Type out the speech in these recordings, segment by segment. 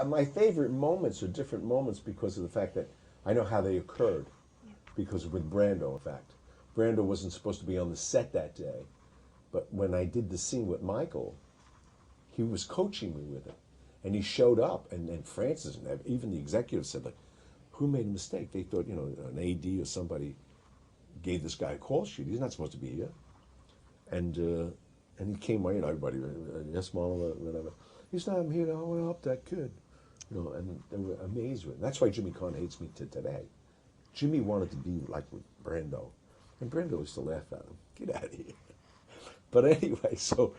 My favorite moments are different moments because of the fact that I know how they occurred. Because with Brando, in fact, Brando wasn't supposed to be on the set that day, but when I did the scene with Michael, he was coaching me with it, and he showed up, and Francis and even the executives said like, "Who made a mistake?" They thought an AD or somebody gave this guy a call sheet. He's not supposed to be here, and he came right, everybody, yes, mom, whatever. He's not here to help that kid, and they were amazed with it. That's why Jimmy Kahn hates me to today. Jimmy wanted to be like with Brando, and Brando used to laugh at him. Get out of here. But anyway, so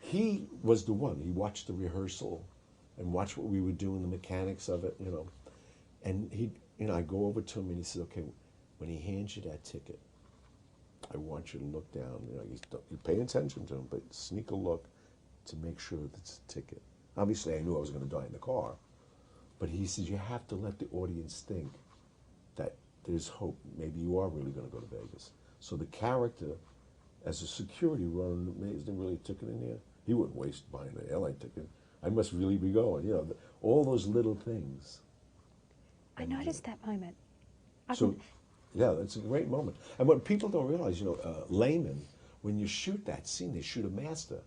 he was the one. He watched the rehearsal and watched what we were doing, the mechanics of it, And I go over to him and he said, "Okay, when he hands you that ticket, I want you to look down. You pay attention to him, but sneak a look to make sure that it's a ticket." Obviously, I knew I was going to die in the car, but he says you have to let the audience think that there's hope. Maybe you are really going to go to Vegas. So the character, as a security runner, is there really a ticket in here? He wouldn't waste buying an airline ticket. I must really be going. All those little things. I noticed that moment. So, yeah, it's a great moment. And what people don't realize, laymen, when you shoot that scene, they shoot a master.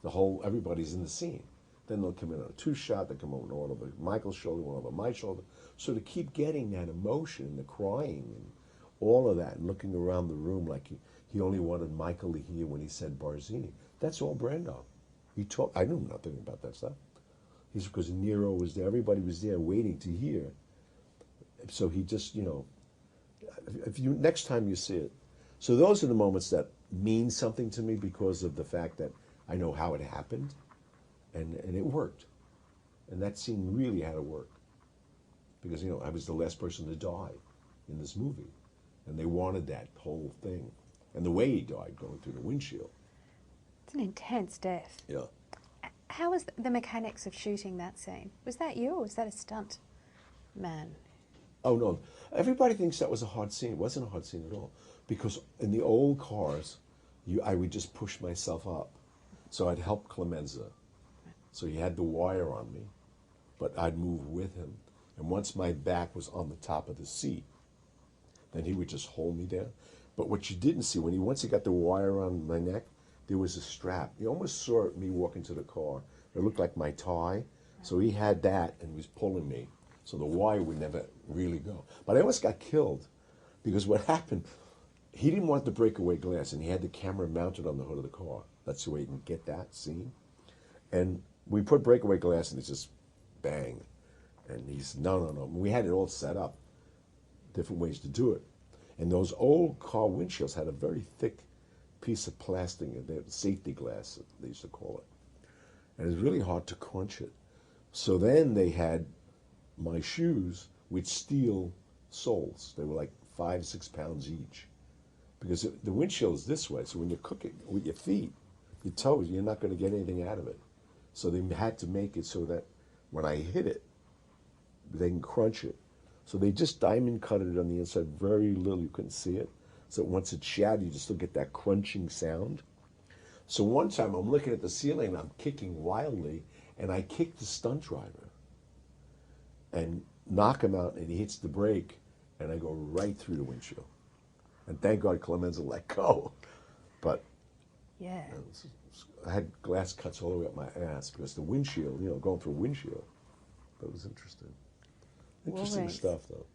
Everybody's in the scene. Then they'll come in on a two-shot, they come over Michael's shoulder, one over my shoulder. So to keep getting that emotion, the crying, and all of that, and looking around the room like he only wanted Michael to hear when he said Barzini, that's all Brando. I knew nothing about that stuff. He's because Nero was there, everybody was there waiting to hear. So he just, if you next time you see it. So those are the moments that mean something to me because of the fact that I know how it happened, and it worked. And that scene really had to work. Because, I was the last person to die in this movie. And they wanted that whole thing. And the way he died, going through the windshield. It's an intense death. Yeah. How was the mechanics of shooting that scene? Was that you or was that a stunt man? Oh, no. Everybody thinks that was a hard scene. It wasn't a hard scene at all. Because in the old cars, I would just push myself up. So I'd help Clemenza. So he had the wire on me, but I'd move with him. And once my back was on the top of the seat, then he would just hold me there. But what you didn't see, once he got the wire around my neck, there was a strap. You almost saw me walking to the car. It looked like my tie. So he had that and he was pulling me. So the wire would never really go. But I almost got killed because what happened, he didn't want the breakaway glass and he had the camera mounted on the hood of the car. That's the way he can get that scene. And we put breakaway glass and it's just bang. And he said, no. We had it all set up, different ways to do it. And those old car windshields had a very thick piece of plastic, safety glass, they used to call it. And it was really hard to crunch it. So then they had my shoes with steel soles. They were like 5, 6 pounds each. Because the windshield is this way, so when you cook it with your feet, your toes, you're not going to get anything out of it. So they had to make it so that when I hit it, they can crunch it. So they just diamond cut it on the inside, very little, you couldn't see it. So once it's shattered, you just still get that crunching sound. So one time I'm looking at the ceiling and I'm kicking wildly, and I kick the stunt driver and knock him out, and he hits the brake, and I go right through the windshield. And thank God Clemenza let go. But Yeah. I had glass cuts all the way up my ass because the windshield, going through a windshield. That was interesting. Interesting Always. stuff, though.